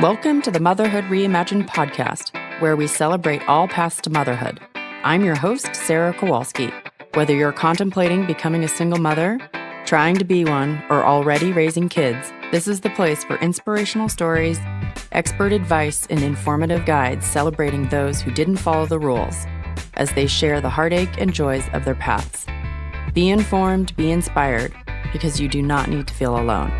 Welcome to the Motherhood Reimagined podcast, where we celebrate all paths to motherhood. I'm your host, Sarah Kowalski. Whether you're contemplating becoming a single mother, trying to be one, or already raising kids, this is the place for inspirational stories, expert advice, and informative guides celebrating those who didn't follow the rules as they share the heartache and joys of their paths. Be informed, be inspired, because you do not need to feel alone.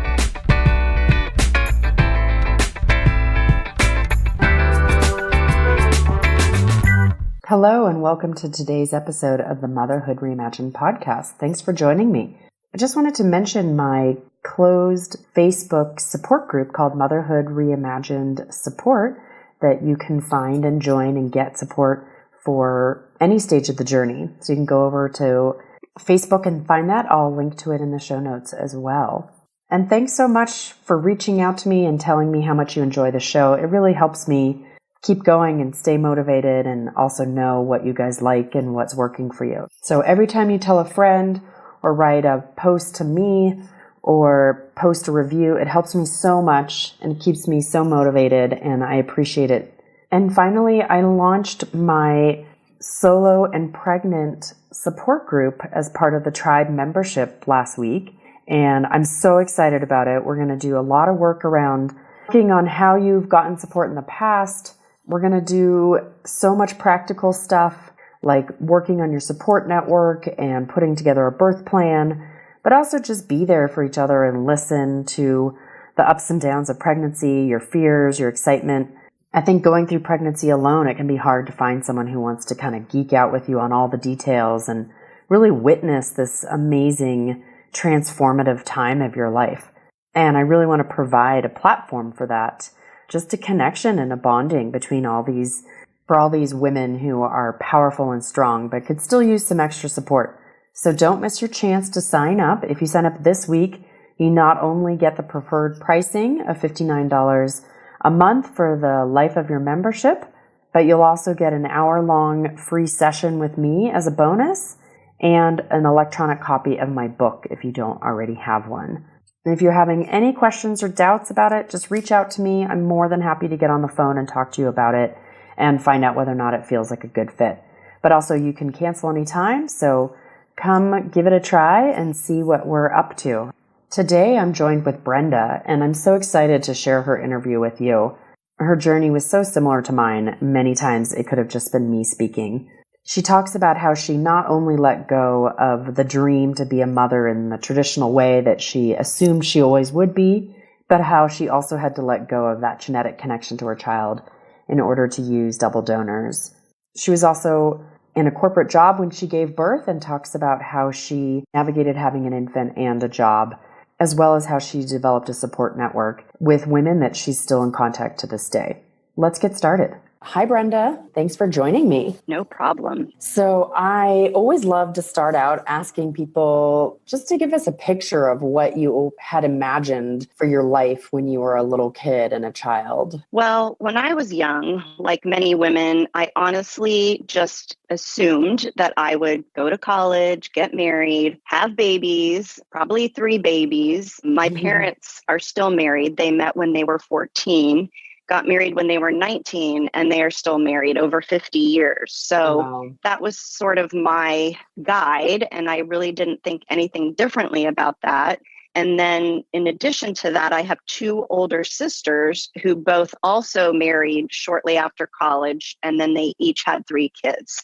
Hello, and welcome to today's episode of the Motherhood Reimagined podcast. Thanks for joining me. I just wanted to mention my closed Facebook support group called Motherhood Reimagined Support that you can find and join and get support for any stage of the journey. So you can go over to Facebook and find that. I'll link to it in the show notes as well. And thanks so much for reaching out to me and telling me how much you enjoy the show. It really helps me keep going and stay motivated and also know what you guys like and what's working for you. So every time you tell a friend or write a post to me or post a review, it helps me so much and keeps me so motivated, and I appreciate it. And finally, I launched my solo and pregnant support group as part of the Tribe membership last week, and I'm so excited about it. We're going to do a lot of work around working on how you've gotten support in the past. We're going to do so much practical stuff like working on your support network and putting together a birth plan, but also just be there for each other and listen to the ups and downs of pregnancy, your fears, your excitement. I think going through pregnancy alone, it can be hard to find someone who wants to kind of geek out with you on all the details and really witness this amazing transformative time of your life. And I really want to provide a platform for that. Just a connection and a bonding between all these women who are powerful and strong, but could still use some extra support. So don't miss your chance to sign up. If you sign up this week, you not only get the preferred pricing of $59 a month for the life of your membership, but you'll also get an hour-long free session with me as a bonus and an electronic copy of my book if you don't already have one. And if you're having any questions or doubts about it, just reach out to me. I'm more than happy to get on the phone and talk to you about it and find out whether or not it feels like a good fit. But also you can cancel anytime, so come give it a try and see what we're up to. Today I'm joined with Brenda, and I'm so excited to share her interview with you. Her journey was so similar to mine. Many times it could have just been me speaking. She talks about how she not only let go of the dream to be a mother in the traditional way that she assumed she always would be, but how she also had to let go of that genetic connection to her child in order to use double donors. She was also in a corporate job when she gave birth and talks about how she navigated having an infant and a job, as well as how she developed a support network with women that she's still in contact to this day. Let's get started. Hi, Brenda. Thanks for joining me. No problem. So I always love to start out asking people just to give us a picture of what you had imagined for your life when you were a little kid and a child. Well, when I was young, like many women, I honestly just assumed that I would go to college, get married, have babies, probably 3 babies. My parents are still married. They met when they were 14. Got married when they were 19, and they are still married over 50 years. So That was sort of my guide, and I really didn't think anything differently about that. And then in addition to that, I have 2 older sisters who both also married shortly after college, and then they each had 3 kids.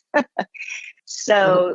So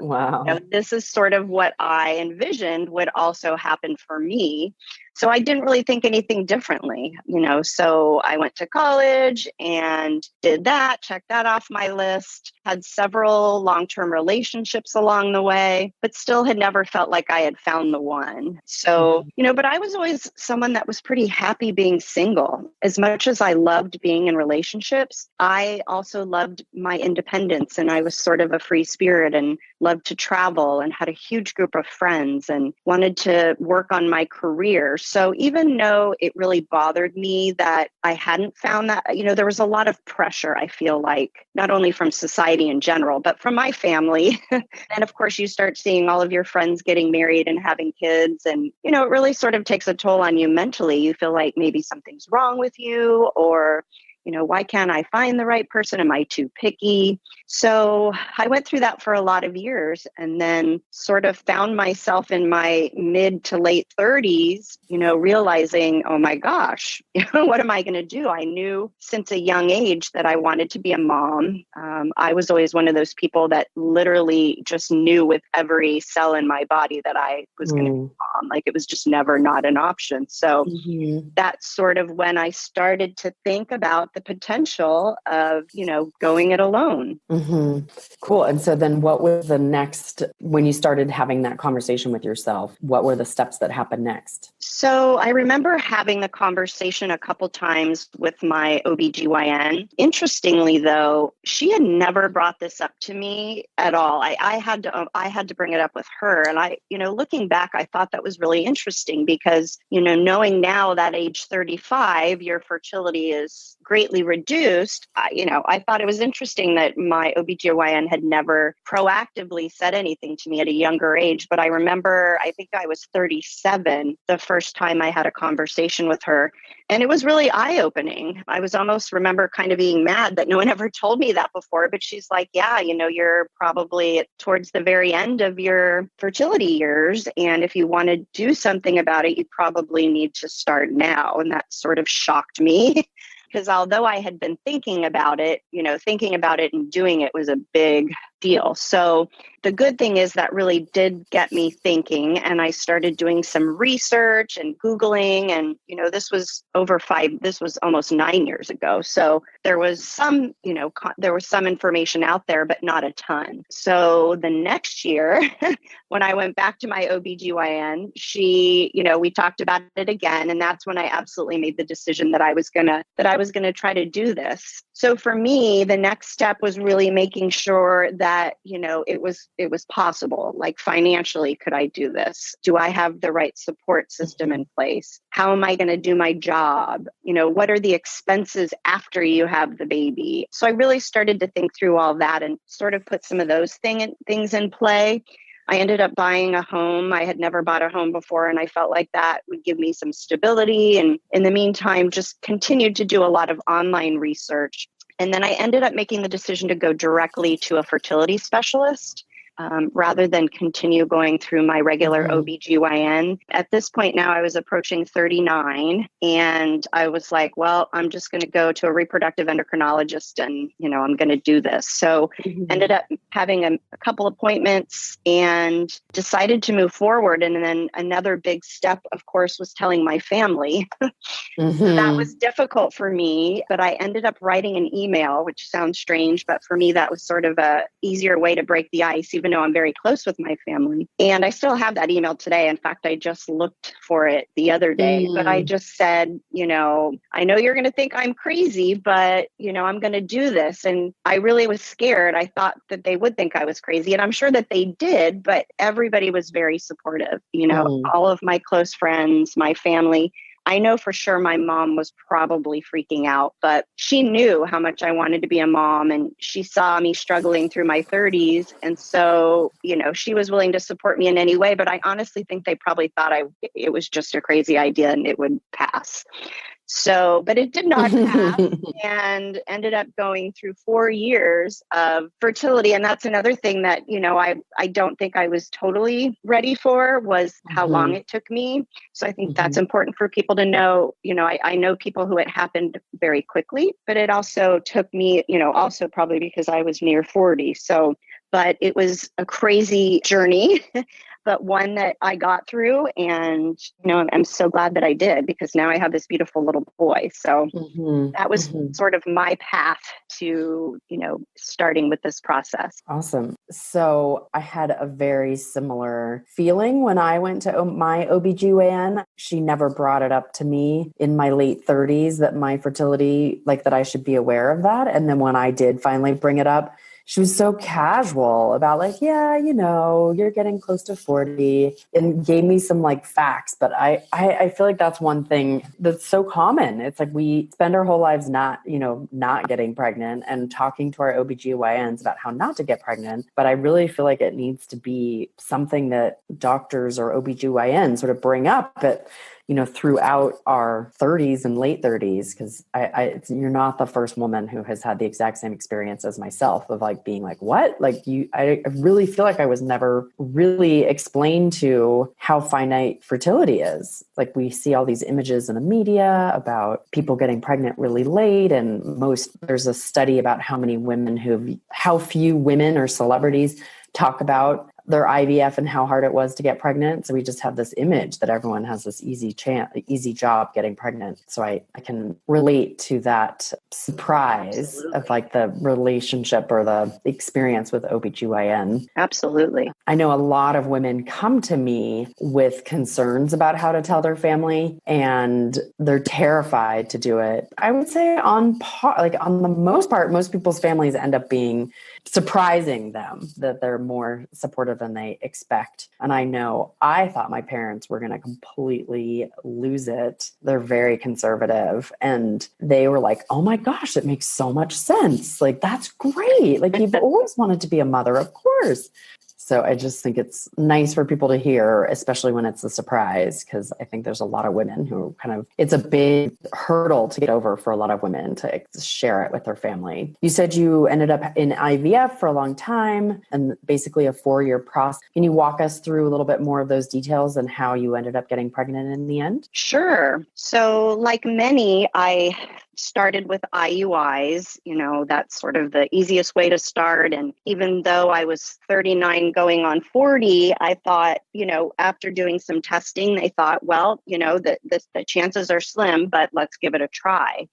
this is sort of what I envisioned would also happen for me. So I didn't really think anything differently, so I went to college and did that, checked that off my list, had several long-term relationships along the way, but still had never felt like I had found the one. So, but I was always someone that was pretty happy being single. As much as I loved being in relationships, I also loved my independence, and I was sort of a free spirit spirit and loved to travel and had a huge group of friends and wanted to work on my career. So even though it really bothered me that I hadn't found that, there was a lot of pressure, I feel like, not only from society in general, but from my family. And of course, you start seeing all of your friends getting married and having kids. And, it really sort of takes a toll on you mentally. You feel like maybe something's wrong with you, or why can't I find the right person? Am I too picky? So I went through that for a lot of years and then sort of found myself in my mid to late 30s, realizing, oh my gosh, what am I going to do? I knew since a young age that I wanted to be a mom. I was always one of those people that literally just knew with every cell in my body that I was going to be a mom. Like it was just never not an option. So that's sort of when I started to think about the potential of, going it alone. Cool. And so then what was the next, when you started having that conversation with yourself, what were the steps that happened next? So I remember having the conversation a couple times with my OBGYN. Interestingly, though, she had never brought this up to me at all. I had to bring it up with her. And looking back, I thought that was really interesting because, knowing now that age 35, your fertility is greatly reduced, I thought it was interesting that my OBGYN had never proactively said anything to me at a younger age. But I remember, I think I was 37 the first time I had a conversation with her. And it was really eye-opening. I was almost remember kind of being mad that no one ever told me that before. But she's like, yeah, you're probably towards the very end of your fertility years. And if you want to do something about it, you probably need to start now. And that sort of shocked me. Because although I had been thinking about it and doing it was a big deal. So the good thing is that really did get me thinking, and I started doing some research and Googling, and, this was almost 9 years ago. So there was some, some information out there, but not a ton. So the next year, when I went back to my OBGYN, she, we talked about it again. And that's when I absolutely made the decision that I was going to try to do this. So for me, the next step was really making sure that, it was possible. Like financially, could I do this? Do I have the right support system in place? How am I going to do my job? What are the expenses after you have the baby? So I really started to think through all that and sort of put some of those things in play. I ended up buying a home. I had never bought a home before, and I felt like that would give me some stability. And in the meantime, just continued to do a lot of online research. And then I ended up making the decision to go directly to a fertility specialist. Rather than continue going through my regular OBGYN. At this point now, I was approaching 39, and I was like, well, I'm just going to go to a reproductive endocrinologist and, I'm going to do this. So ended up having a couple appointments and decided to move forward. And then another big step, of course, was telling my family. So that was difficult for me, but I ended up writing an email, which sounds strange, but for me, that was sort of a easier way to break the ice, even though I'm very close with my family. And I still have that email today. In fact, I just looked for it the other day, but I just said, I know you're going to think I'm crazy, but, I'm going to do this. And I really was scared. I thought that they would think I was crazy, and I'm sure that they did, but everybody was very supportive. All of my close friends, my family. I know for sure my mom was probably freaking out, but she knew how much I wanted to be a mom, and she saw me struggling through my 30s. And so, she was willing to support me in any way, but I honestly think they probably thought it was just a crazy idea and it would pass. So, but it did not pass and ended up going through 4 years of fertility. And that's another thing that, I don't think I was totally ready for, was how long it took me. So I think that's important for people to know. I know people who it happened very quickly, but it also took me, also probably because I was near 40. So, but it was a crazy journey. But one that I got through, and, I'm so glad that I did, because now I have this beautiful little boy. So that was sort of my path to, starting with this process. Awesome. So I had a very similar feeling when I went to my OBGYN. She never brought it up to me in my late 30s that my fertility, like that I should be aware of that. And then when I did finally bring it up, she was so casual about like, yeah, you're getting close to 40, and gave me some like facts. But I feel like that's one thing that's so common. It's like we spend our whole lives not getting pregnant and talking to our OBGYNs about how not to get pregnant. But I really feel like it needs to be something that doctors or OBGYNs sort of bring up throughout our 30s and late 30s, because you're not the first woman who has had the exact same experience as myself of like being like, what? Like I really feel like I was never really explained to how finite fertility is. Like we see all these images in the media about people getting pregnant really late, and there's a study about how few women or celebrities talk about their IVF and how hard it was to get pregnant. So we just have this image that everyone has this easy job getting pregnant. So I can relate to that surprise Absolutely. of like the relationship or the experience with OBGYN. Absolutely. I know a lot of women come to me with concerns about how to tell their family, and they're terrified to do it. I would say on the most part, most people's families end up being surprising them, that they're more supportive than they expect. And I know I thought my parents were going to completely lose it. They're very conservative, and they were like, oh my gosh, it makes so much sense. Like, that's great. Like, you've always wanted to be a mother, of course. So I just think it's nice for people to hear, especially when it's a surprise, because I think there's a lot of women who it's a big hurdle to get over for a lot of women to share it with their family. You said you ended up in IVF for a long time and basically a 4-year process. Can you walk us through a little bit more of those details and how you ended up getting pregnant in the end? Sure. So like many, I started with IUIs. That's sort of the easiest way to start. And even though I was 39 going on 40, I thought, after doing some testing, they thought, well, the chances are slim, but let's give it a try.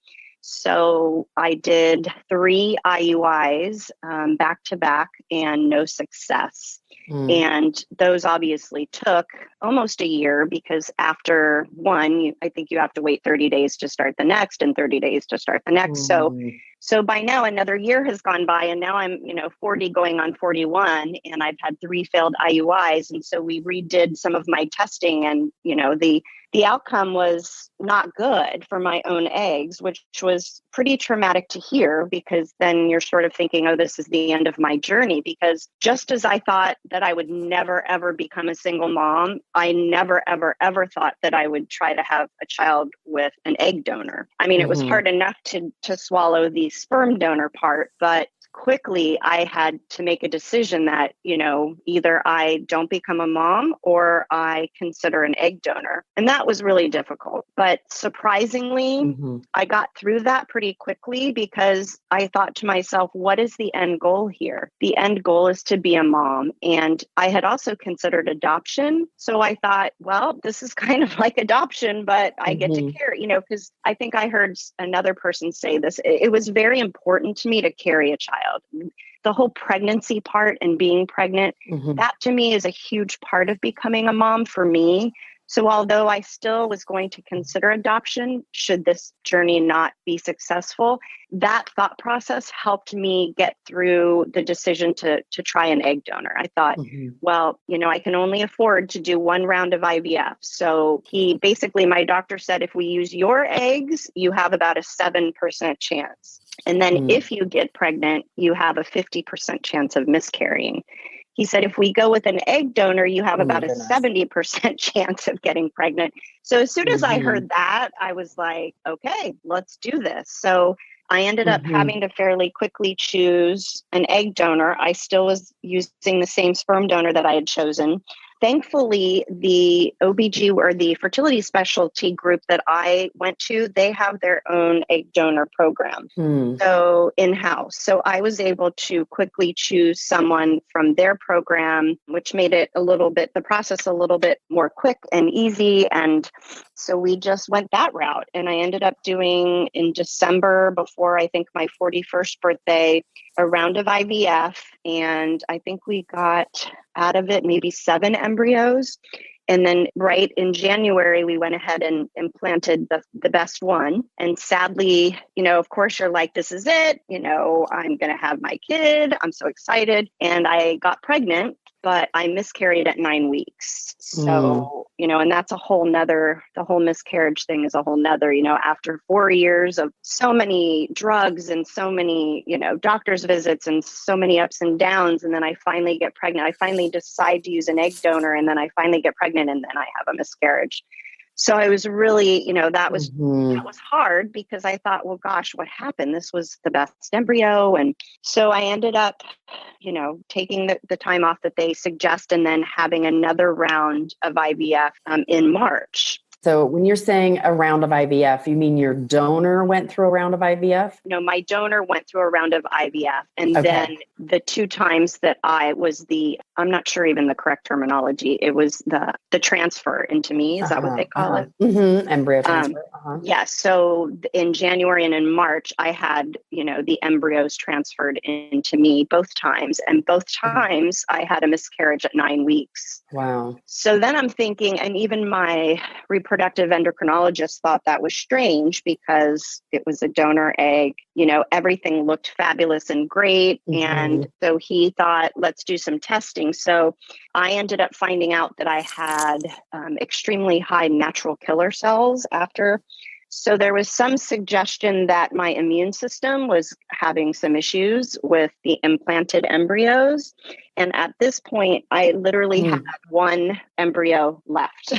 So I did 3 IUIs back to back and no success. And those obviously took almost a year, because after one, I think you have to wait 30 days to start the next and 30 days to start the next. So by now another year has gone by, and now I'm, 40 going on 41, and I've had 3 failed IUIs. And so we redid some of my testing, and, the outcome was not good for my own eggs, which was pretty traumatic to hear, because then you're sort of thinking, oh, this is the end of my journey. Because just as I thought that I would never, ever become a single mom, I never, ever, ever thought that I would try to have a child with an egg donor. I mean, it was hard enough to swallow the sperm donor part, but quickly I had to make a decision that, either I don't become a mom or I consider an egg donor. And that was really difficult. But surprisingly, I got through that pretty quickly, because I thought to myself, what is the end goal here? The end goal is to be a mom. And I had also considered adoption. So I thought, well, this is kind of like adoption, but I get to carry, because I think I heard another person say this. It was very important to me to carry a child. The whole pregnancy part and being pregnant, that to me is a huge part of becoming a mom for me. So although I still was going to consider adoption, should this journey not be successful, that thought process helped me get through the decision to try an egg donor. I thought, well, I can only afford to do 1 round of IVF. So my doctor said, if we use your eggs, you have about a 7% chance. And then if you get pregnant, you have a 50% chance of miscarrying. He said, if we go with an egg donor, you have about a 70% chance of getting pregnant. So as soon as I heard that, I was like, okay, let's do this. So I ended up having to fairly quickly choose an egg donor. I still was using the same sperm donor that I had chosen. Thankfully, the OBG or the fertility specialty group that I went to, they have their own egg donor program. So in-house. So I was able to quickly choose someone from their program, which made it the process a little bit more quick and easy. And so we just went that route. And I ended up doing in December, before I think my 41st birthday, a round of IVF. And I think we got out of it maybe 7 embryos. And then right in January, we went ahead and implanted the best one. And sadly, of course, you're like, this is it. I'm going to have my kid. I'm so excited. And I got pregnant, but I miscarried at 9 weeks. So, and that's the whole miscarriage thing is a whole nother, after 4 years of so many drugs and so many, doctor's visits and so many ups and downs. And then I finally get pregnant. I finally decide to use an egg donor, and then I finally get pregnant, and then I have a miscarriage. So I was really, that was hard, because I thought, well, gosh, what happened? This was the best embryo. And so I ended up, taking the time off that they suggest, and then having another round of IVF in March. So when you're saying a round of IVF, you mean your donor went through a round of IVF? No, my donor went through a round of IVF. And then the 2 times that I'm not sure even the correct terminology. It was the transfer into me. Is that what they call it? Mm-hmm. Embryo transfer. Yeah. So in January and in March, I had, the embryos transferred into me both times. And both times I had a miscarriage at 9 weeks. Wow. So then I'm thinking, and even my reproductive endocrinologist thought that was strange, because it was a donor egg, everything looked fabulous and great. And so he thought, let's do some testing. So I ended up finding out that I had extremely high natural killer cells after. So there was some suggestion that my immune system was having some issues with the implanted embryos. And at this point, I literally had 1 embryo left.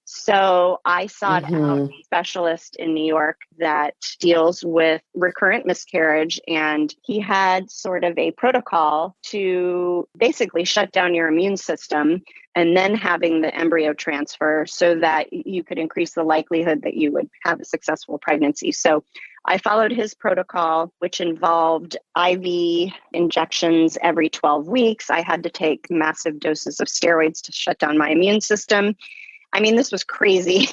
So I sought out a specialist in New York that deals with recurrent miscarriage. And he had sort of a protocol to basically shut down your immune system, and then having the embryo transfer so that you could increase the likelihood that you would have a successful pregnancy. So I followed his protocol, which involved IV injections every 12 weeks. I had to take massive doses of steroids to shut down my immune system. I mean, this was crazy,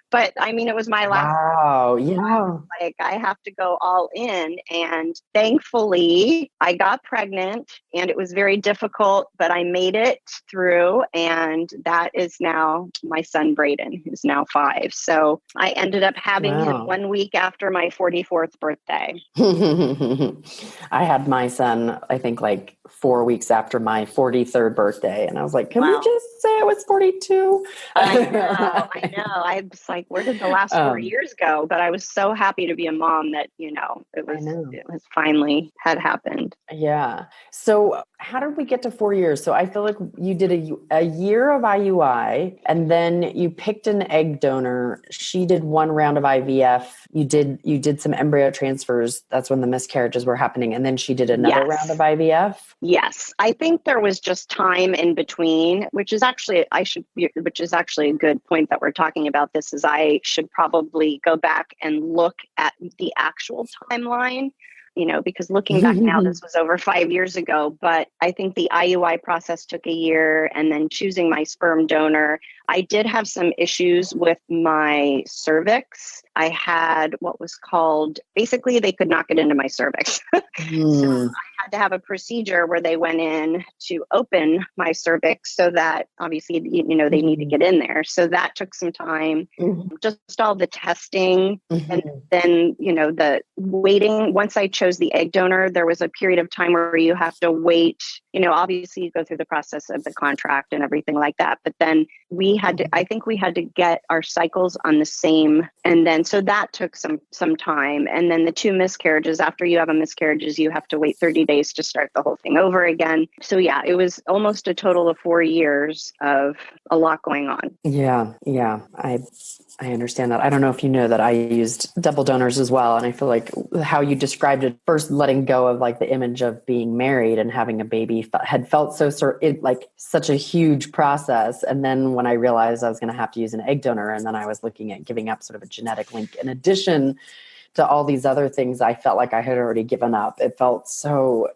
but it was my last. Wow. Yeah. Like, I have to go all in. And thankfully I got pregnant, and it was very difficult, but I made it through. And that is now my son, Braden, who's now 5. So I ended up having him 1 week after my 44th birthday. I had my son, I think, like 4 weeks after my 43rd birthday. And I was like, can we just say I was 42? I know. I was like, where did the last 4 years go? But I was so happy to be a mom that, it was finally had happened. Yeah. So how did we get to 4 years? So I feel like you did a year of IUI, and then you picked an egg donor. She did 1 round of IVF. You did some embryo transfers. That's when the miscarriages were happening. And then she did another round of IVF. Yes. I think there was just time in between, which is actually a good point that we're talking about this, is I should probably go back and look at the actual timeline, because looking back now, this was over 5 years ago, but I think the IUI process took a year, and then choosing my sperm donor. I did have some issues with my cervix. I had what was called, basically they could not get into my cervix. So I had to have a procedure where they went in to open my cervix, so that obviously, they need to get in there. So that took some time, just all the testing. And then, the waiting. Once I chose the egg donor, there was a period of time where you have to wait, obviously you go through the process of the contract and everything like that. But then I think we had to get our cycles on the same. And then, so that took some time. And then the 2 miscarriages, after you have a miscarriages, you have to wait 30 days to start the whole thing over again. So yeah, it was almost a total of 4 years of a lot going on. Yeah. Yeah. I understand that. I don't know if you know that I used double donors as well. And I feel like how you described it, first letting go of like the image of being married and having a baby had felt like such a huge process. And then when I realized I was going to have to use an egg donor, and then I was looking at giving up sort of a genetic link in addition to all these other things I felt like I had already given up. It felt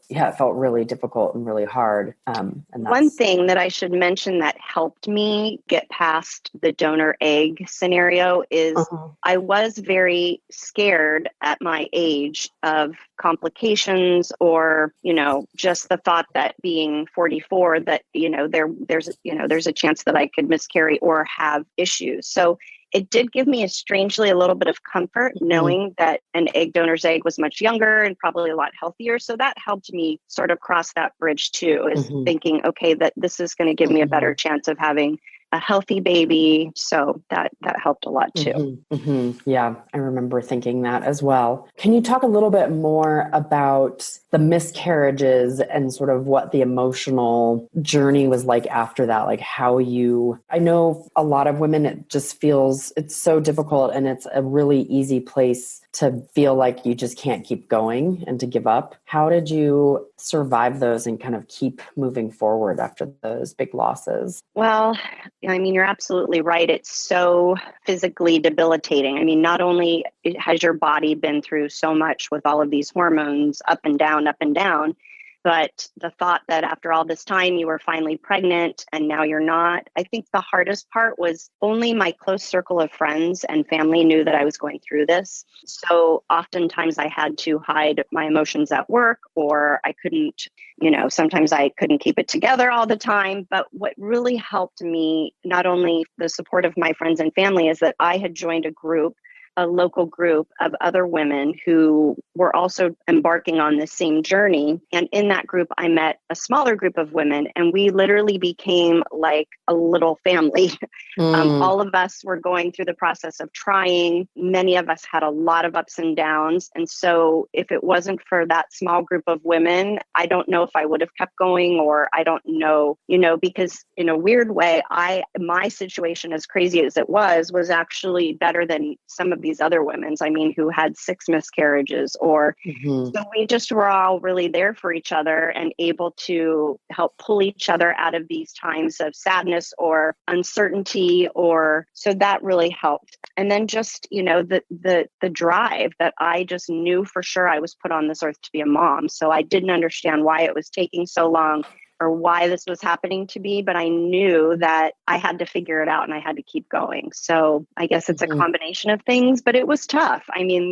it felt really difficult and really hard. And One thing that I should mention that helped me get past the donor egg scenario is I was very scared at my age of complications, or, just the thought that being 44, that, there's a chance that I could miscarry or have issues. So it did give me a little bit of comfort knowing that an egg donor's egg was much younger and probably a lot healthier. So that helped me sort of cross that bridge too, is thinking, okay, that this is going to give me a better chance of having a healthy baby. So that helped a lot too. Yeah, I remember thinking that as well. Can you talk a little bit more about the miscarriages and sort of what the emotional journey was like after that? Like I know a lot of women, it just feels it's so difficult, and it's a really easy place to feel like you just can't keep going and to give up. How did you survive those and kind of keep moving forward after those big losses? Well, I mean, you're absolutely right. It's so physically debilitating. I mean, not only has your body been through so much with all of these hormones up and down, but the thought that after all this time you were finally pregnant and now you're not. I think the hardest part was only my close circle of friends and family knew that I was going through this. So oftentimes I had to hide my emotions at work, or I couldn't, sometimes I couldn't keep it together all the time. But what really helped me, not only the support of my friends and family, is that I had joined a local group of other women who were also embarking on the same journey. And in that group, I met a smaller group of women, and we literally became like a little family. All of us were going through the process of trying. Many of us had a lot of ups and downs. And so if it wasn't for that small group of women, I don't know if I would have kept going, or I don't know, because in a weird way, my situation, as crazy as it was actually better than some of these other women's, who had 6 miscarriages, so we just were all really there for each other and able to help pull each other out of these times of sadness or uncertainty, so that really helped. And then just, the drive that I just knew for sure I was put on this earth to be a mom. So I didn't understand why it was taking so long or why this was happening to me, but I knew that I had to figure it out and I had to keep going. So I guess it's a combination of things, but it was tough.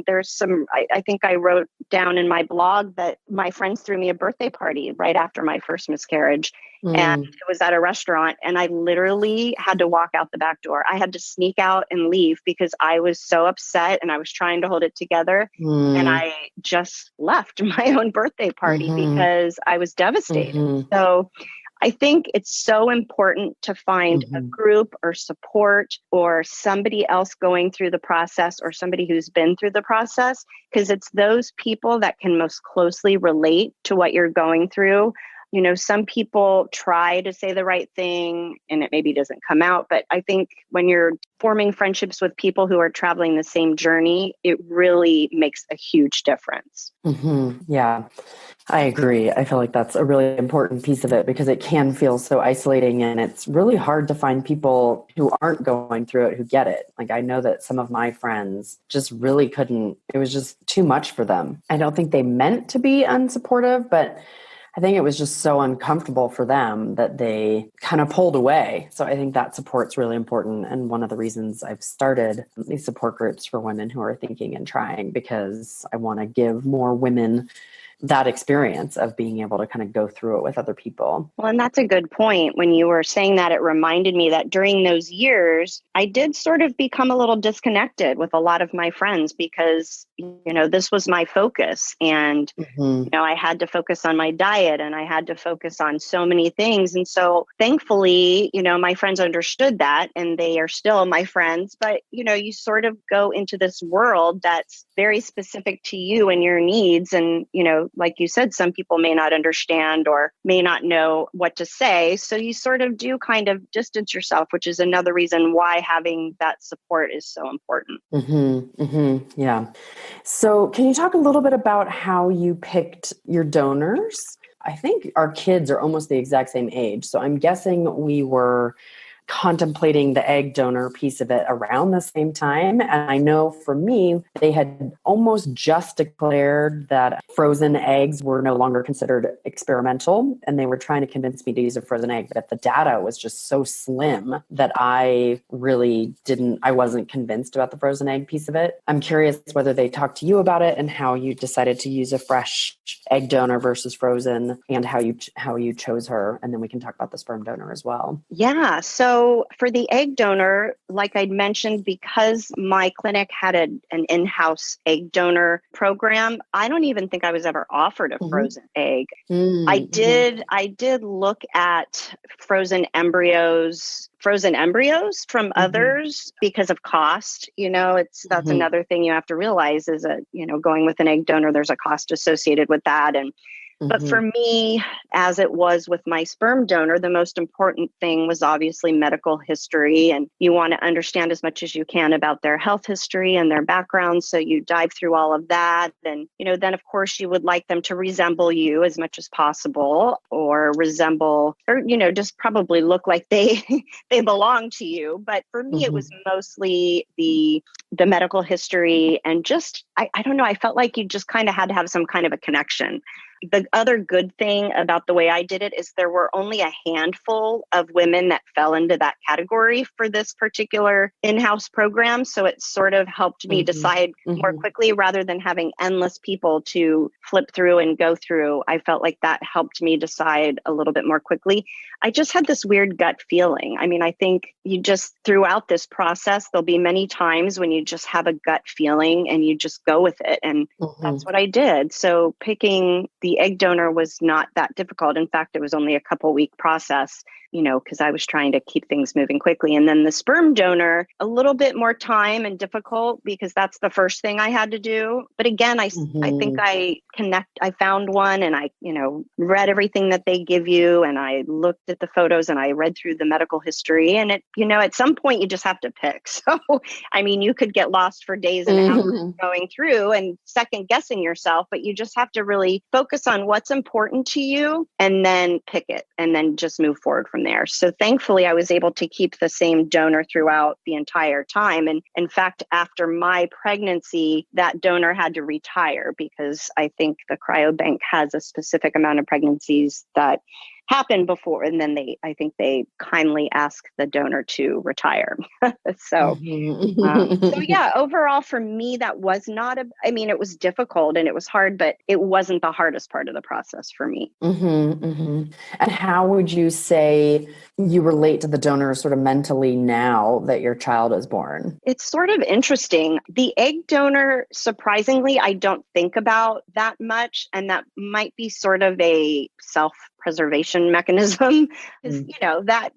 There's I think I wrote down in my blog that my friends threw me a birthday party right after my first miscarriage. And it was at a restaurant, and I literally had to walk out the back door. I had to sneak out and leave because I was so upset and I was trying to hold it together. And I just left my own birthday party because I was devastated. So I think it's so important to find a group or support or somebody else going through the process, or somebody who's been through the process, because it's those people that can most closely relate to what you're going through. Some people try to say the right thing and it maybe doesn't come out. But I think when you're forming friendships with people who are traveling the same journey, it really makes a huge difference. Yeah, I agree. I feel like that's a really important piece of it, because it can feel so isolating, and it's really hard to find people who aren't going through it who get it. Like, I know that some of my friends just really couldn't, it was just too much for them. I don't think they meant to be unsupportive, but I think it was just so uncomfortable for them that they kind of pulled away. So I think that support's really important. And one of the reasons I've started these support groups for women who are thinking and trying, because I want to give more women that experience of being able to kind of go through it with other people. Well, and that's a good point. When you were saying that, it reminded me that during those years, I did sort of become a little disconnected with a lot of my friends because, this was my focus. And, I had to focus on my diet and I had to focus on so many things. And so thankfully, my friends understood that and they are still my friends. But, you sort of go into this world that's very specific to you and your needs. And, like you said, some people may not understand or may not know what to say. So you sort of do kind of distance yourself, which is another reason why having that support is so important. Yeah. So can you talk a little bit about how you picked your donors? I think our kids are almost the exact same age. So I'm guessing we were contemplating the egg donor piece of it around the same time. And I know for me, they had almost just declared that frozen eggs were no longer considered experimental. And they were trying to convince me to use a frozen egg. But the data was just so slim that I wasn't convinced about the frozen egg piece of it. I'm curious whether they talked to you about it and how you decided to use a fresh egg donor versus frozen, and how you chose her. And then we can talk about the sperm donor as well. Yeah. So for the egg donor, like I'd mentioned, because my clinic had an in-house egg donor program, I don't even think I was ever offered a frozen egg. I did look at frozen embryos from others because of cost. That's another thing you have to realize is that, going with an egg donor, there's a cost associated with that. But for me, as it was with my sperm donor, the most important thing was obviously medical history. And you want to understand as much as you can about their health history and their background. So you dive through all of that. And, then of course you would like them to resemble you as much as possible, or just probably look like they belong to you. But for me, it was mostly the medical history, and just, I don't know, I felt like you just kind of had to have some kind of a connection. The other good thing about the way I did it is there were only a handful of women that fell into that category for this particular in-house program. So it sort of helped me decide more quickly rather than having endless people to flip through and go through. I felt like that helped me decide a little bit more quickly. I just had this weird gut feeling. I mean, I think you just, throughout this process, there'll be many times when you just have a gut feeling and you just go with it. And that's what I did. So picking the egg donor was not that difficult. In fact, it was only a couple-week process, because I was trying to keep things moving quickly. And then the sperm donor, a little bit more time and difficult because that's the first thing I had to do. But again, I think I found one, and I, read everything that they give you, and I looked at the photos, and I read through the medical history, and it, at some point you just have to pick. So, I mean, you could get lost for days and hours going through and second guessing yourself, but you just have to really focus on what's important to you and then pick it and then just move forward from there. So thankfully, I was able to keep the same donor throughout the entire time. And in fact, after my pregnancy, that donor had to retire because I think the cryobank has a specific amount of pregnancies that happened before. And then I think they kindly asked the donor to retire. So yeah, overall for me, that was not it was difficult and it was hard, but it wasn't the hardest part of the process for me. And how would you say you relate to the donor sort of mentally now that your child is born? It's sort of interesting. The egg donor, surprisingly, I don't think about that much. And that might be sort of a self-preservation mechanism. Because, that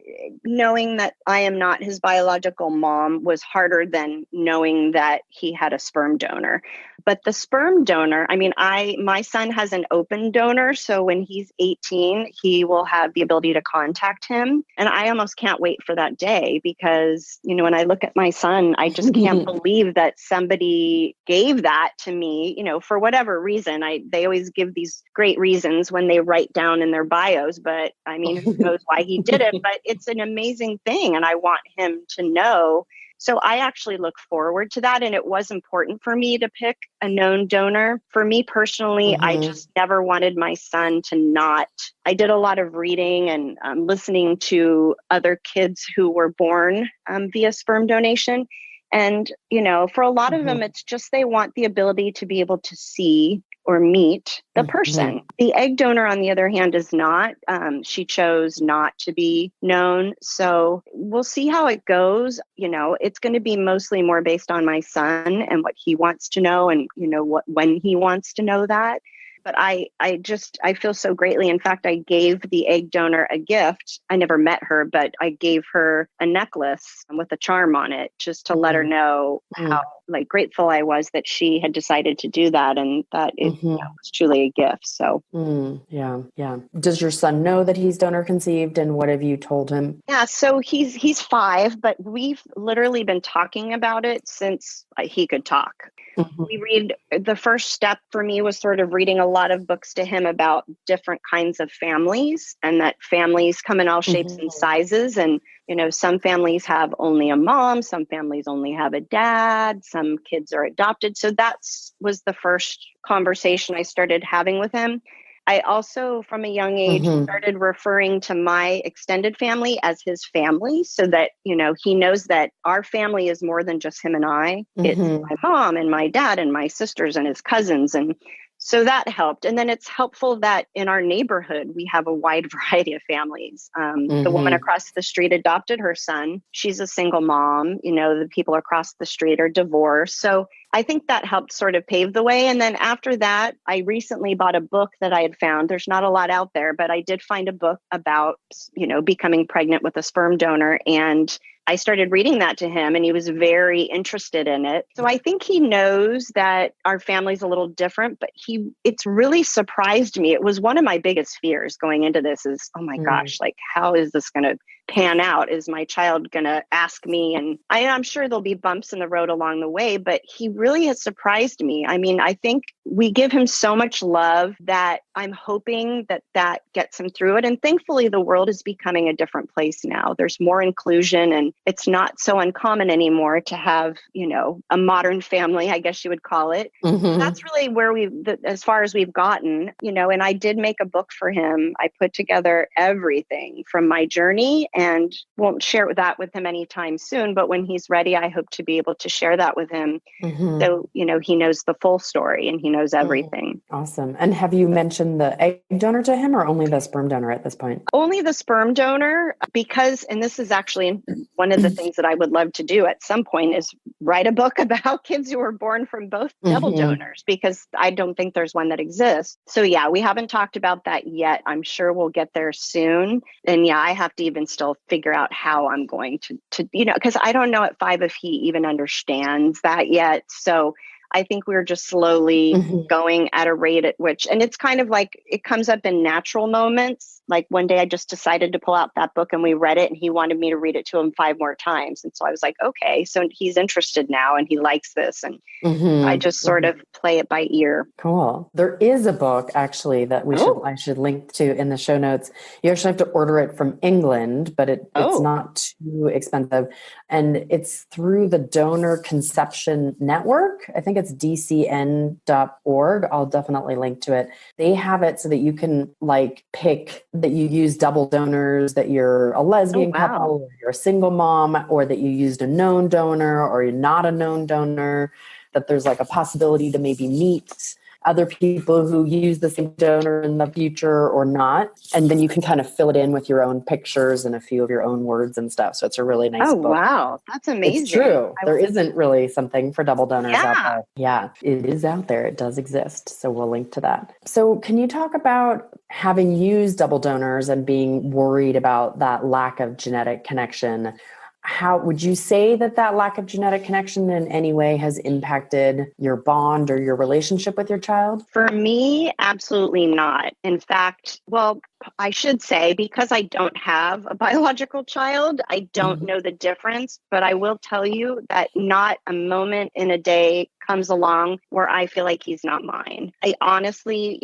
knowing that I am not his biological mom was harder than knowing that he had a sperm donor. But the sperm donor, my son has an open donor. So when he's 18, he will have the ability to contact him. And I almost can't wait for that day because, when I look at my son, I just can't believe that somebody gave that to me, for whatever reason. They always give these great reasons when they write down in their bios, but who knows why he did it, but it's an amazing thing. And I want him to know. So I actually look forward to that. And it was important for me to pick a known donor. For me personally, I just never wanted my son to not. I did a lot of reading and listening to other kids who were born via sperm donation. And, for a lot of them, it's just they want the ability to be able to see or meet the person. The egg donor, on the other hand, is not. She chose not to be known. So we'll see how it goes. It's going to be mostly more based on my son and what he wants to know and, when he wants to know that. But I feel so greatly. In fact, I gave the egg donor a gift. I never met her, but I gave her a necklace with a charm on it just to let her know how grateful I was that she had decided to do that and that it was truly a gift. So yeah. Does your son know that he's donor conceived, and what have you told him? Yeah, so he's 5, but we've literally been talking about it since he could talk. The first step for me was sort of reading a lot of books to him about different kinds of families and that families come in all shapes and sizes. And some families have only a mom, some families only have a dad, some kids are adopted. So that was the first conversation I started having with him. I also, from a young age, started referring to my extended family as his family so that, he knows that our family is more than just him and I. It's my mom and my dad and my sisters and his cousins. And so that helped. And then it's helpful that in our neighborhood, we have a wide variety of families. The woman across the street adopted her son. She's a single mom. The people across the street are divorced. So I think that helped sort of pave the way. And then after that, I recently bought a book that I had found. There's not a lot out there, but I did find a book about, becoming pregnant with a sperm donor. And I started reading that to him and he was very interested in it. So I think he knows that our family's a little different, but it's really surprised me. It was one of my biggest fears going into this is, oh my gosh, like, how is this going to pan out? Is my child going to ask me? And I'm sure there'll be bumps in the road along the way, but he really has surprised me. I mean, I think we give him so much love that I'm hoping that gets him through it. And thankfully, the world is becoming a different place now. There's more inclusion and it's not so uncommon anymore to have, a modern family, I guess you would call it. That's really where as far as we've gotten, and I did make a book for him. I put together everything from my journey and won't share that with him anytime soon. But when he's ready, I hope to be able to share that with him. So, he knows the full story and he knows everything. Awesome. And have you mentioned the egg donor to him or only the sperm donor at this point? Only the sperm donor because, and this is actually one of the things that I would love to do at some point is write a book about kids who were born from both double donors, because I don't think there's one that exists. So yeah, we haven't talked about that yet. I'm sure we'll get there soon. And yeah, I have to even still figure out how I'm going to because I don't know at 5 if he even understands that yet. So I think we're just slowly going at a rate at which, and it's kind of like it comes up in natural moments. Like one day I just decided to pull out that book and we read it and he wanted me to read it to him 5 more times. And so I was like, okay, so he's interested now and he likes this. And I just sort of play it by ear. Cool. There is a book actually that I should link to in the show notes. You actually have to order it from England, but it's not too expensive. And it's through the Donor Conception Network. I think it's dcn.org. I'll definitely link to it. They have it so that you can pick that you use double donors, that you're a lesbian couple, or you're a single mom, or that you used a known donor or you're not a known donor, that there's a possibility to maybe meet other people who use the same donor in the future or not. And then you can kind of fill it in with your own pictures and a few of your own words and stuff. So it's a really nice book. Oh, wow. That's amazing. It's true. There isn't really something for double donors out there. Yeah, it is out there. It does exist. So we'll link to that. So can you talk about having used double donors and being worried about that lack of genetic connection? How would you say that lack of genetic connection in any way has impacted your bond or your relationship with your child? For me, absolutely not. In fact, I should say, because I don't have a biological child, I don't know the difference, but I will tell you that not a moment in a day comes along where I feel like he's not mine. I honestly,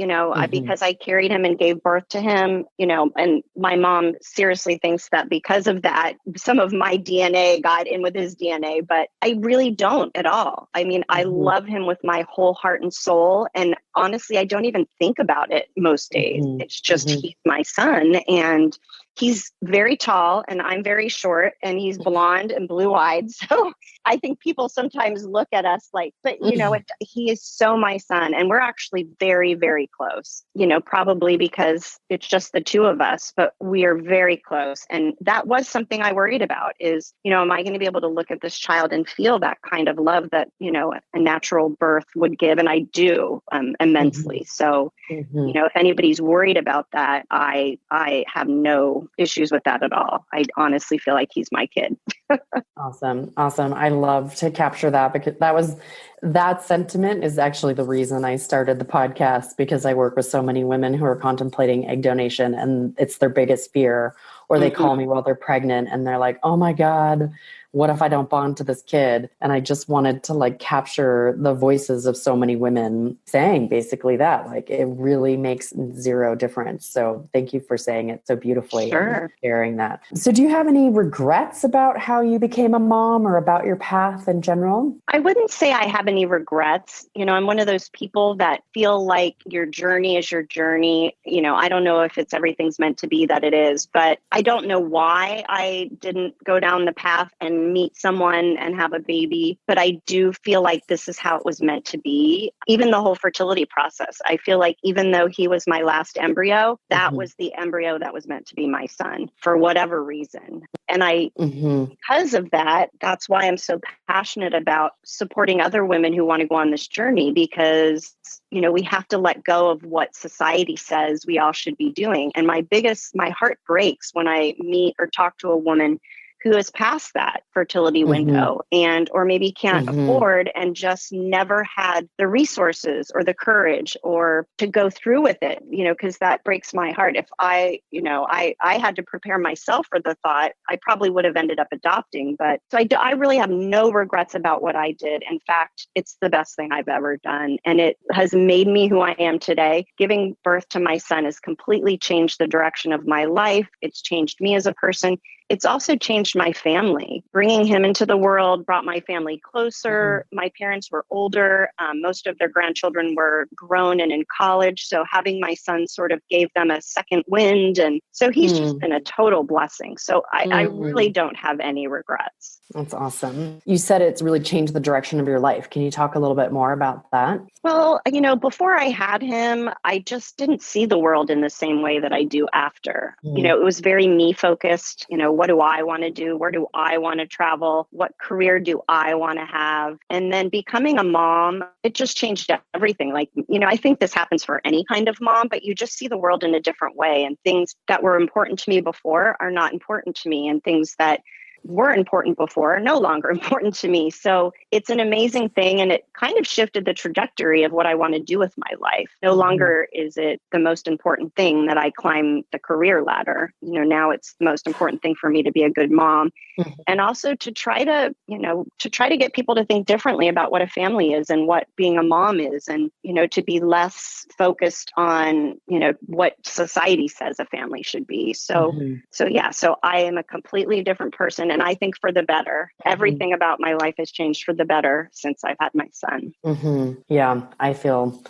because I carried him and gave birth to him, and my mom seriously thinks that because of that, some of my DNA got in with his DNA, but I really don't at all. I mean, I love him with my whole heart and soul. And honestly, I don't even think about it most days. It's just he's my son and he's very tall and I'm very short and he's blonde and blue-eyed. So I think people sometimes look at us but he is so my son. And we're actually very, very close, probably because it's just the two of us, but we are very close. And that was something I worried about is, am I going to be able to look at this child and feel that kind of love that, a natural birth would give? And I do immensely. So, if anybody's worried about that, I have no issues with that at all. I honestly feel like he's my kid. Awesome. I love to capture that because that sentiment is actually the reason I started the podcast, because I work with so many women who are contemplating egg donation and it's their biggest fear, or they call me while they're pregnant and they're like, oh my God, what if I don't bond to this kid? And I just wanted to like capture the voices of so many women saying basically that, like, it really makes zero difference. So thank you for saying it so beautifully and sharing that. So do you have any regrets about how you became a mom or about your path in general? I wouldn't say I have any regrets. I'm one of those people that feel like your journey is your journey. I don't know if it's everything's meant to be that it is, but I don't know why I didn't go down the path and meet someone and have a baby. But I do feel like this is how it was meant to be. Even the whole fertility process, I feel like even though he was my last embryo, that was the embryo that was meant to be my son for whatever reason. And because of that, that's why I'm so passionate about supporting other women who want to go on this journey, because, we have to let go of what society says we all should be doing. And my heart breaks when I meet or talk to a woman who has passed that fertility window or maybe can't afford and just never had the resources or the courage or to go through with it, because that breaks my heart. If I had to prepare myself for the thought, I probably would have ended up adopting. But so I really have no regrets about what I did. In fact, it's the best thing I've ever done. And it has made me who I am today. Giving birth to my son has completely changed the direction of my life. It's changed me as a person. It's also changed my family. Bringing him into the world brought my family closer. My parents were older. Most of their grandchildren were grown and in college. So having my son sort of gave them a second wind. And so he's just been a total blessing. So I really don't have any regrets. That's awesome. You said it's really changed the direction of your life. Can you talk a little bit more about that? Well, before I had him, I just didn't see the world in the same way that I do after. It was very me focused. What do I want to do? Where do I want to travel? What career do I want to have? And then becoming a mom, it just changed everything. Like, I think this happens for any kind of mom, but you just see the world in a different way. And things that were important to me before are not important to me. And things that were important before are no longer important to me. So it's an amazing thing. And it kind of shifted the trajectory of what I want to do with my life. No longer is it the most important thing that I climb the career ladder. Now it's the most important thing for me to be a good mom. And also to try to get people to think differently about what a family is and what being a mom is, and, to be less focused on, what society says a family should be. So I am a completely different person. And I think for the better. Everything about my life has changed for the better since I've had my son. Yeah, I feel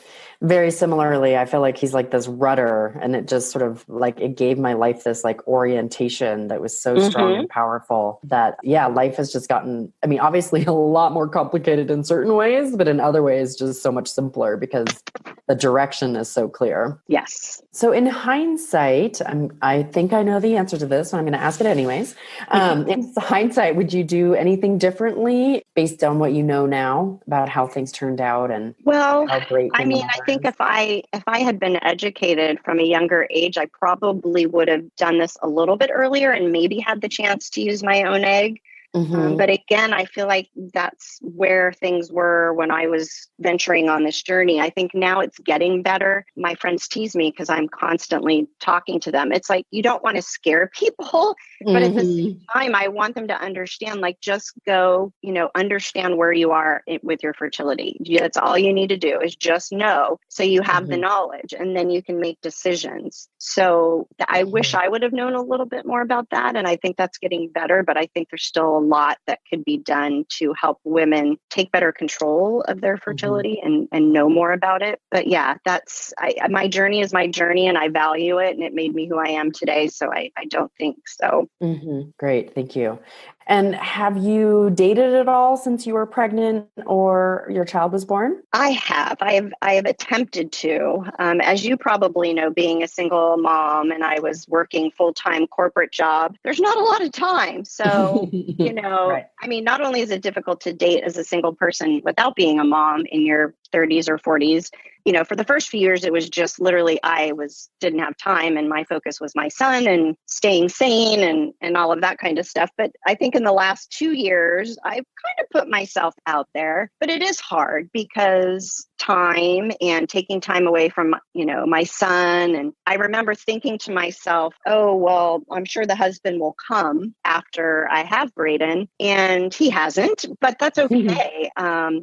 very similarly. I feel like he's like this rudder, and it just sort of like, it gave my life this like orientation that was so strong and powerful that, life has just gotten, obviously a lot more complicated in certain ways, but in other ways, just so much simpler because the direction is so clear. Yes. So in hindsight, I think I know the answer to this, so I'm going to ask it anyways. In hindsight, would you do anything differently based on what you know now about how things turned out and how great? I think if I had been educated from a younger age, I probably would have done this a little bit earlier and maybe had the chance to use my own egg. But again, I feel like that's where things were when I was venturing on this journey. I think now it's getting better. My friends tease me because I'm constantly talking to them. It's like, you don't want to scare people, but at the same time, I want them to understand, like, just go, understand where you are with your fertility. That's all you need to do is just know. So you have the knowledge and then you can make decisions. So I wish I would have known a little bit more about that. And I think that's getting better, but I think there's still a lot that could be done to help women take better control of their fertility and know more about it. But my journey is my journey and I value it, and it made me who I am today. So I don't think so. Great. Thank you. And have you dated at all since you were pregnant or your child was born? I have. I have attempted to. As you probably know, being a single mom and I was working full-time corporate job, there's not a lot of time. So, right. Not only is it difficult to date as a single person without being a mom in your 30s or 40s. For the first few years, it was just literally didn't have time, and my focus was my son and staying sane and all of that kind of stuff. But I think in the last 2 years, I've kind of put myself out there, but it is hard because time and taking time away from, my son. And I remember thinking to myself, oh, well, I'm sure the husband will come after I have Braden, and he hasn't, but that's okay.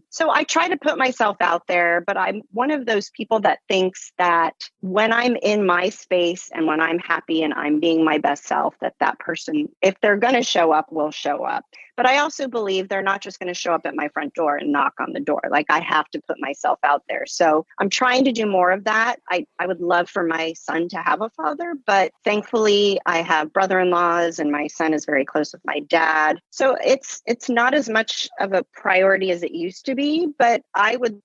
So I try to put myself out there, but I'm one of those people that thinks that when I'm in my space and when I'm happy and I'm being my best self, that person, if they're going to show up, will show up. But I also believe they're not just going to show up at my front door and knock on the door. Like, I have to put myself out there. So I'm trying to do more of that. I would love for my son to have a father, but thankfully I have brother-in-laws and my son is very close with my dad. So it's not as much of a priority as it used to be, but I would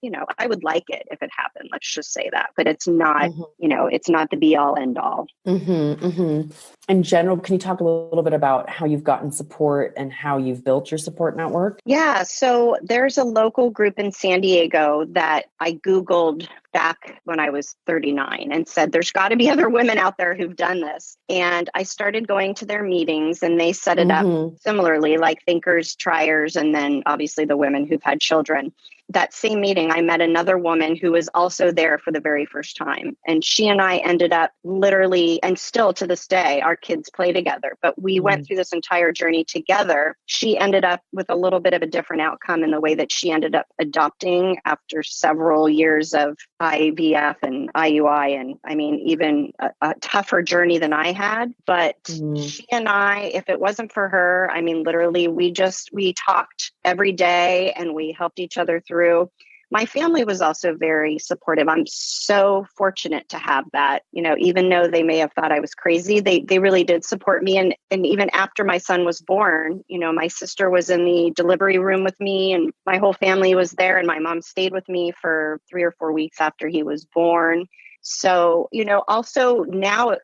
like it if it happened. Let's just say that. But it's not, it's not the be all end all. In general, can you talk a little bit about how you've gotten support and how you've built your support network? Yeah, so there's a local group in San Diego that I Googled back when I was 39 and said, there's got to be other women out there who've done this. And I started going to their meetings, and they set it up similarly, like thinkers, triers, and then obviously the women who've had children. That same meeting, I met another woman who was also there for the very first time. And she and I ended up literally, and still to this day, our kids play together, but we went through this entire journey together. She ended up with a little bit of a different outcome in the way that she ended up adopting after several years of IVF and IUI. And I mean, even a tougher journey than I had. But she and I, if it wasn't for her, I mean, literally, we talked every day and we helped each other through. My family was also very supportive. I'm so fortunate to have that. Even though they may have thought I was crazy, they really did support me. And even after my son was born, my sister was in the delivery room with me, and my whole family was there, and my mom stayed with me for 3 or 4 weeks after he was born. So, also now,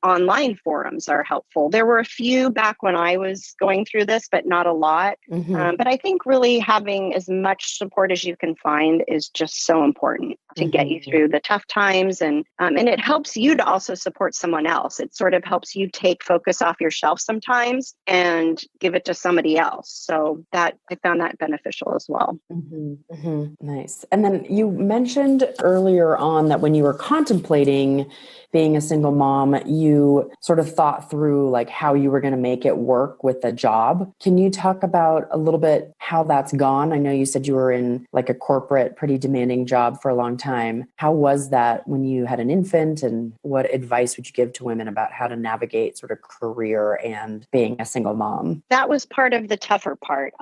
online forums are helpful. There were a few back when I was going through this, but not a lot. But I think really having as much support as you can find is just so important to get you through the tough times. And it helps you to also support someone else. It sort of helps you take focus off your shelf sometimes and give it to somebody else. So that I found that beneficial as well. Nice. And then you mentioned earlier on that when you were contemplating being a single mom, you sort of thought through like how you were going to make it work with a job. Can you talk about a little bit how that's gone? I know you said you were in like a corporate, pretty demanding job for a long time. How was that when you had an infant, and what advice would you give to women about how to navigate sort of career and being a single mom? That was part of the tougher part.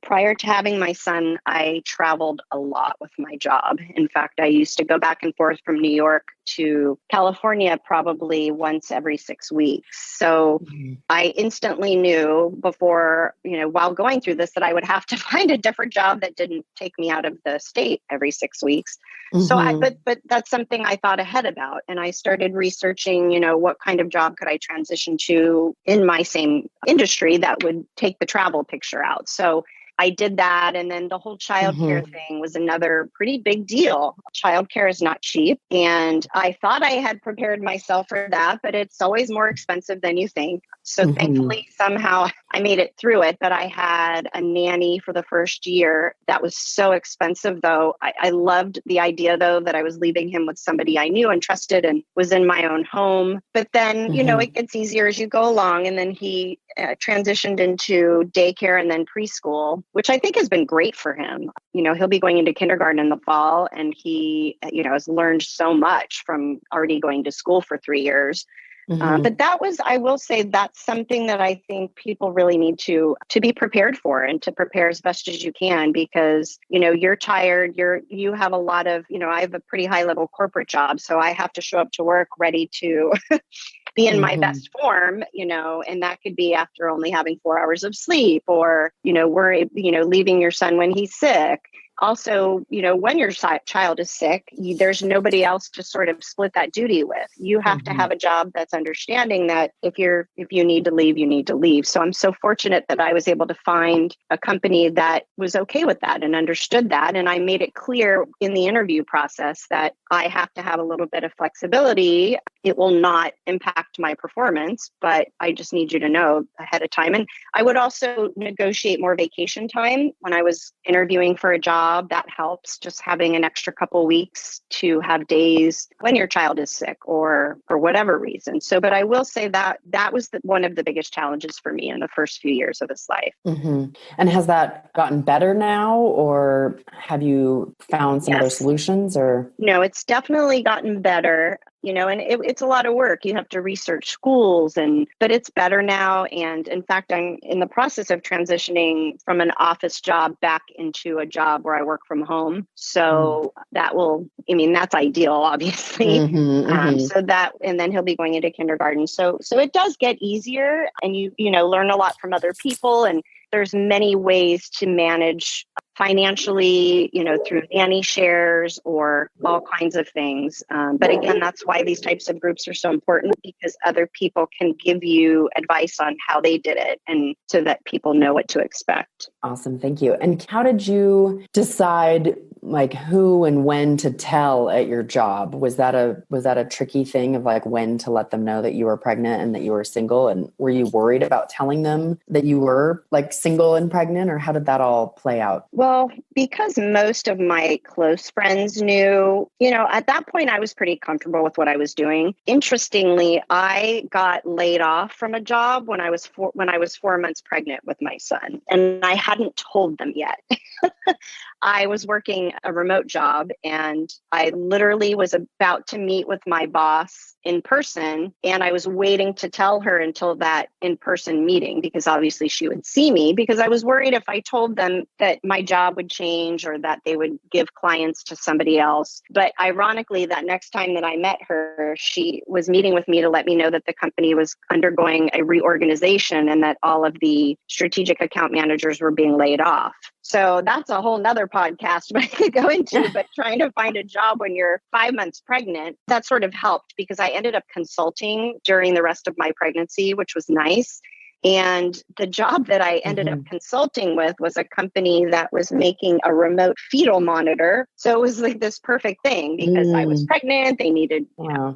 Prior to having my son, I traveled a lot with my job. In fact, I used to go back and forth from New York to California probably once every 6 weeks. So I instantly knew before, while going through this, that I would have to find a different job that didn't take me out of the state every 6 weeks. So but that's something I thought ahead about. And I started researching, what kind of job could I transition to in my same industry that would take the travel picture out. So I did that. And then the whole childcare thing was another pretty big deal. Childcare is not cheap. And I thought I had prepared myself for that, but it's always more expensive than you think. So thankfully, somehow I made it through it. But I had a nanny for the first year. That was so expensive, though. I loved the idea, though, that I was leaving him with somebody I knew and trusted and was in my own home. But then, it gets easier as you go along. And then he transitioned into daycare and then preschool, which I think has been great for him. He'll be going into kindergarten in the fall, and he, has learned so much from already going to school for 3 years. But that was, I will say, that's something that I think people really need to be prepared for, and to prepare as best as you can, because, you're tired, you have a lot of, I have a pretty high level corporate job. So I have to show up to work ready to be in my best form, and that could be after only having 4 hours of sleep, or, leaving your son when he's sick. also, when your child is sick, there's nobody else to sort of split that duty with. You have to have a job that's understanding that if you need to leave, you need to leave. So I'm so fortunate that I was able to find a company that was okay with that and understood that. And I made it clear in the interview process that I have to have a little bit of flexibility. It will not impact my performance, but I just need you to know ahead of time. And I would also negotiate more vacation time when I was interviewing for a job. That helps, just having an extra couple weeks to have days when your child is sick or for whatever reason. So, but I will say that that was one of the biggest challenges for me in the first few years of his life. And has that gotten better now, or have you found some other solutions? Or no, it's definitely gotten better. And it's a lot of work. You have to research schools, but it's better now. And in fact, I'm in the process of transitioning from an office job back into a job where I work from home. So that's ideal, obviously. And then he'll be going into kindergarten. So it does get easier, and you learn a lot from other people, and there's many ways to manage financially, through nanny shares or all kinds of things. But again, that's why these types of groups are so important, because other people can give you advice on how they did it, and so that people know what to expect. Awesome. Thank you. And how did you decide who and when to tell at your job? Was that a tricky thing of when to let them know that you were pregnant and that you were single? And were you worried about telling them that you were single and pregnant, or how did that all play out? Well, because most of my close friends knew, at that point I was pretty comfortable with what I was doing. Interestingly, I got laid off from a job when I was 4 months pregnant with my son, and I hadn't told them yet. I was working a remote job, and I literally was about to meet with my boss in person, and I was waiting to tell her until that in-person meeting, because obviously she would see me, because I was worried if I told them that my job would change or that they would give clients to somebody else. But ironically, that next time that I met her, she was meeting with me to let me know that the company was undergoing a reorganization and that all of the strategic account managers were being laid off. So that's a whole nother podcast I could go into, but trying to find a job when you're 5 months pregnant, that sort of helped, because I ended up consulting during the rest of my pregnancy, which was nice. And the job that I ended up consulting with was a company that was making a remote fetal monitor. So it was this perfect thing, because I was pregnant, they needed,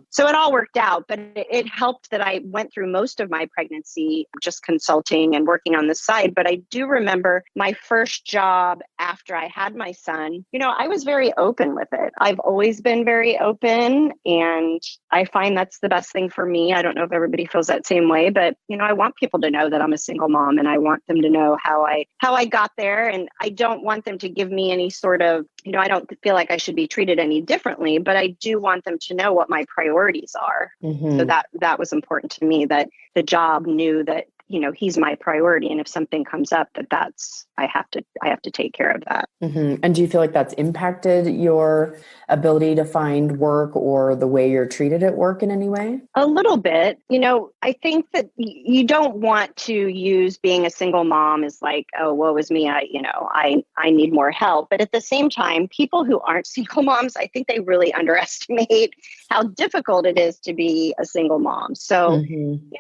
so it all worked out. But it helped that I went through most of my pregnancy just consulting and working on the side. But I do remember my first job after I had my son, I was very open with it. I've always been very open, and I find that's the best thing for me. I don't know if everybody feels that same way, but I want people to know that I'm a single mom, and I want them to know how I got there. And I don't want them to give me any sort of, I don't feel like I should be treated any differently, but I do want them to know what my priorities are. So that was important to me, that the job knew that, he's my priority. And if something comes up, I have to take care of that. And do you feel like that's impacted your ability to find work or the way you're treated at work in any way? A little bit. I think that you don't want to use being a single mom as oh, woe is me. I need more help. But at the same time, people who aren't single moms, I think they really underestimate how difficult it is to be a single mom. So,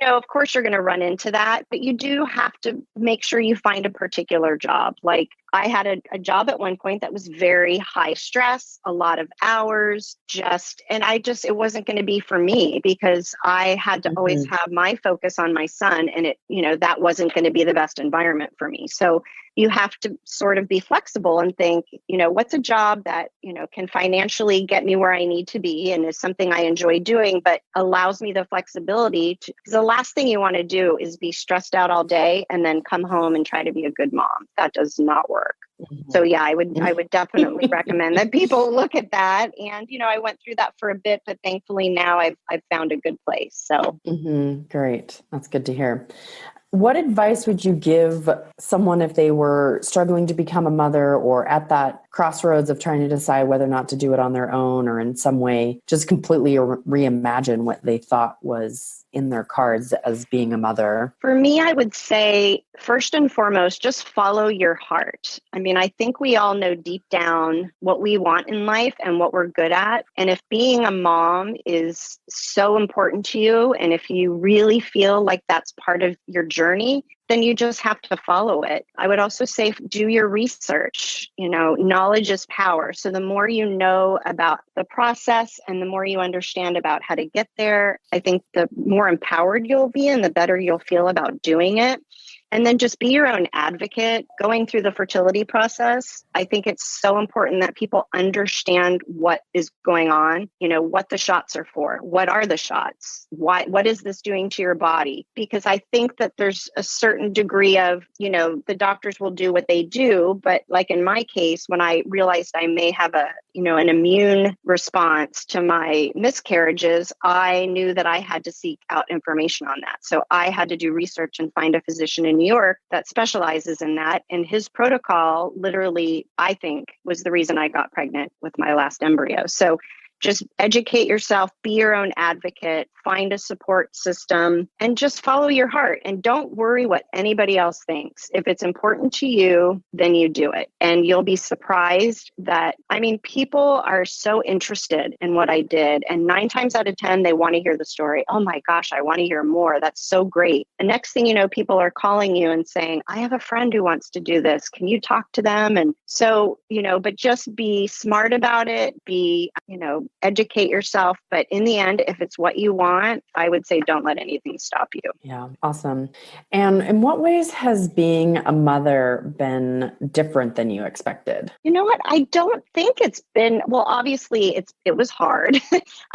of course you're going to run into that, but you do have to make sure you find a particular job. I had a job at one point that was very high stress, a lot of hours, it wasn't going to be for me, because I had to always have my focus on my son, and that wasn't going to be the best environment for me. So you have to sort of be flexible and think, what's a job that, can financially get me where I need to be and is something I enjoy doing, but allows me the flexibility to, because the last thing you want to do is be stressed out all day and then come home and try to be a good mom. That does not work. So yeah, I would definitely recommend that people look at that. And, I went through that for a bit, but thankfully now I've found a good place. So great. That's good to hear. What advice would you give someone if they were struggling to become a mother, or at that crossroads of trying to decide whether or not to do it on their own, or in some way just completely reimagine what they thought was in their cards as being a mother? For me, I would say, first and foremost, just follow your heart. I mean, I think we all know deep down what we want in life and what we're good at. And if being a mom is so important to you, and if you really feel like that's part of your journey, then you just have to follow it. I would also say do your research. Knowledge is power. So the more you know about the process and the more you understand about how to get there, I think the more empowered you'll be and the better you'll feel about doing it. And then just be your own advocate. Going through the fertility process, I think it's so important that people understand what is going on, what the shots are for. What are the shots? What is this doing to your body? Because I think that there's a certain degree of, the doctors will do what they do. But like in my case, when I realized I may have an immune response to my miscarriages, I knew that I had to seek out information on that. So I had to do research and find a physician in New York that specializes in that. And his protocol literally, I think, was the reason I got pregnant with my last embryo. So just educate yourself, be your own advocate, find a support system, and just follow your heart. And don't worry what anybody else thinks. If it's important to you, then you do it. And you'll be surprised that, people are so interested in what I did. And 9 times out of 10, they want to hear the story. Oh my gosh, I want to hear more. That's so great. The next thing you know, people are calling you and saying, I have a friend who wants to do this. Can you talk to them? And so, but just be smart about it. Educate yourself. But in the end, if it's what you want, I would say don't let anything stop you. Yeah, awesome. And in what ways has being a mother been different than you expected? You know what? I don't think it's been, well, obviously it was hard.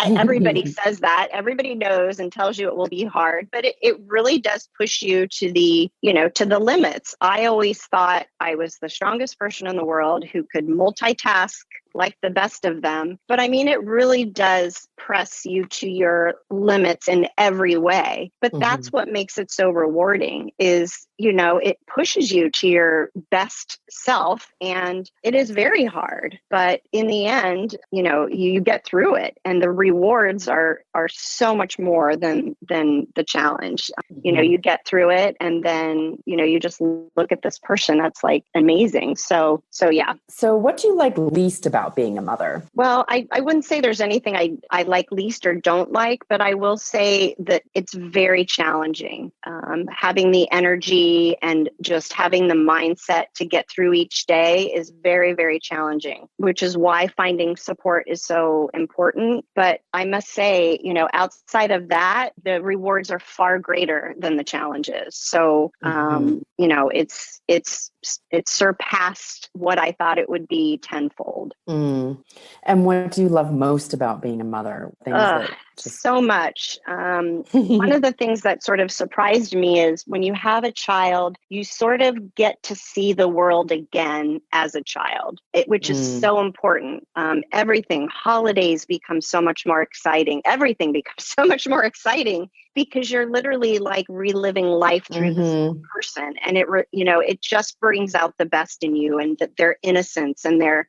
Everybody says that. Everybody knows and tells you it will be hard, but it really does push you to the limits. I always thought I was the strongest person in the world who could multitask like the best of them. But it really does press you to your limits in every way. But that's what makes it so rewarding is, it pushes you to your best self, and it is very hard. But in the end, you get through it, and the rewards are so much more than the challenge. You get through it, and then, you just look at this person that's like amazing. So yeah. So what do you like least about being a mother? Well, I wouldn't say there's anything I like least or don't like, but I will say that it's very challenging. Having the energy and just having the mindset to get through each day is very, very challenging, which is why finding support is so important. But I must say, outside of that, the rewards are far greater than the challenges. So, it's surpassed what I thought it would be tenfold. And what do you love most about being a mother? So much. One of the things that sort of surprised me is when you have a child, you sort of get to see the world again as a child, which is so important. Holidays become so much more exciting. Everything becomes so much more exciting because you're literally like reliving life through this person. And it just brings out the best in you and their innocence and they're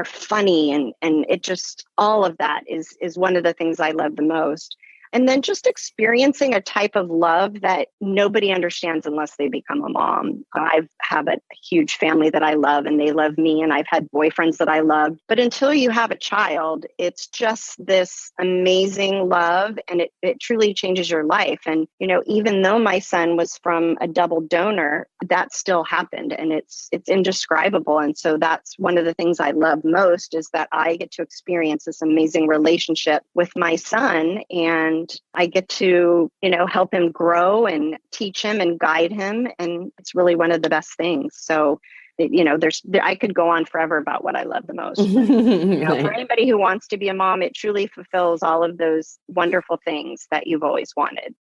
funny and it just, all of that is one of the things I love the most. And then just experiencing a type of love that nobody understands unless they become a mom. I have a huge family that I love and they love me, and I've had boyfriends that I loved. But until you have a child, it's just this amazing love, and it truly changes your life. And, even though my son was from a double donor, that still happened, and it's indescribable. And so that's one of the things I love most, is that I get to experience this amazing relationship with my son, and I get to, help him grow and teach him and guide him. And it's really one of the best things. So, I could go on forever about what I love the most. But, for anybody who wants to be a mom, it truly fulfills all of those wonderful things that you've always wanted.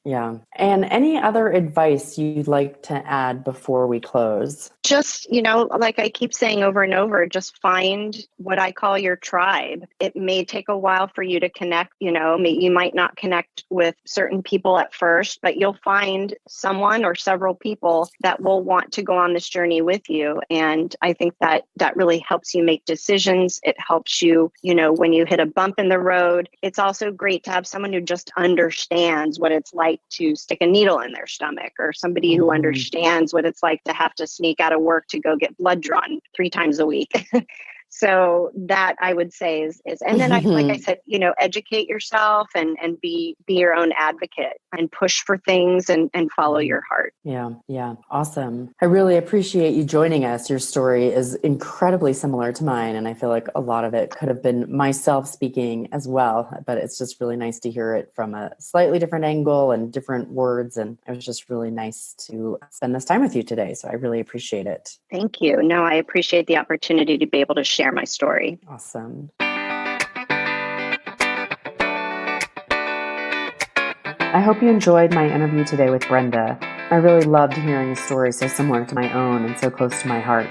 Yeah. And any other advice you'd like to add before we close? Just, like I keep saying over and over, just find what I call your tribe. It may take a while for you to connect, you might not connect with certain people at first, but you'll find someone or several people that will want to go on this journey with with you. And I think that that really helps you make decisions. It helps you, when you hit a bump in the road. It's also great to have someone who just understands what it's like to stick a needle in their stomach, or somebody who understands what it's like to have to sneak out of work to go get blood drawn 3 times a week. So that I would say is, and then like I said, educate yourself and be your own advocate and push for things and follow your heart. Yeah. Awesome. I really appreciate you joining us. Your story is incredibly similar to mine. And I feel like a lot of it could have been myself speaking as well, but it's just really nice to hear it from a slightly different angle and different words. And it was just really nice to spend this time with you today. So I really appreciate it. Thank you. No, I appreciate the opportunity to be able to share my story. Awesome. I hope you enjoyed my interview today with Brenda. I really loved hearing a story so similar to my own and so close to my heart.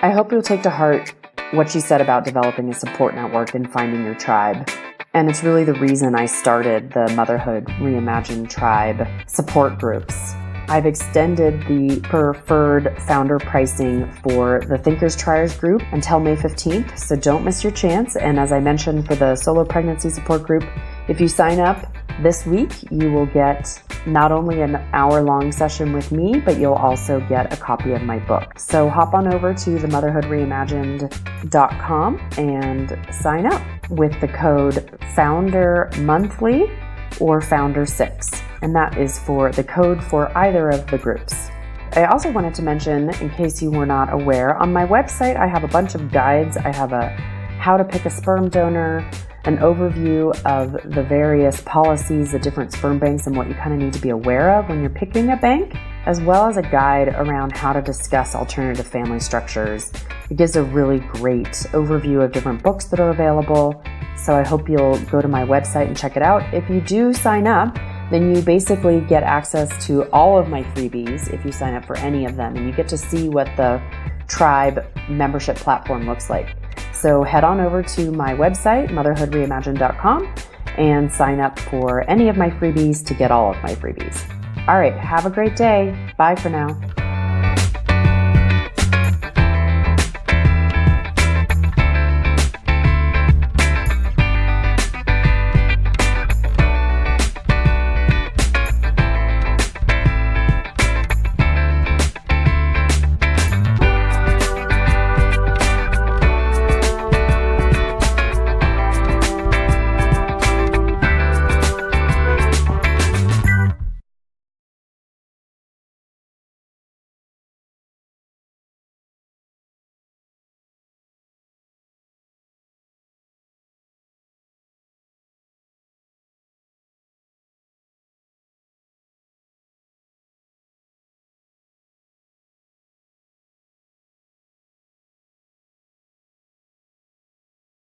I hope you'll take to heart what she said about developing a support network and finding your tribe. And it's really the reason I started the Motherhood Reimagined Tribe support groups. I've extended the preferred founder pricing for the Thinkers Triers group until May 15th, so don't miss your chance. And as I mentioned for the solo pregnancy support group, if you sign up this week, you will get not only an hour-long session with me, but you'll also get a copy of my book. So hop on over to themotherhoodreimagined.com and sign up with the code FOUNDERMONTHLY or Founder6. And that is for the code for either of the groups. I also wanted to mention, in case you were not aware, on my website I have a bunch of guides. I have a how to pick a sperm donor, an overview of the various policies, the different sperm banks, and what you kind of need to be aware of when you're picking a bank, as well as a guide around how to discuss alternative family structures. It gives a really great overview of different books that are available. So I hope you'll go to my website and check it out. If you do sign up, then you basically get access to all of my freebies if you sign up for any of them, and you get to see what the tribe membership platform looks like. So head on over to my website, motherhoodreimagined.com, and sign up for any of my freebies to get all of my freebies. All right, have a great day. Bye for now.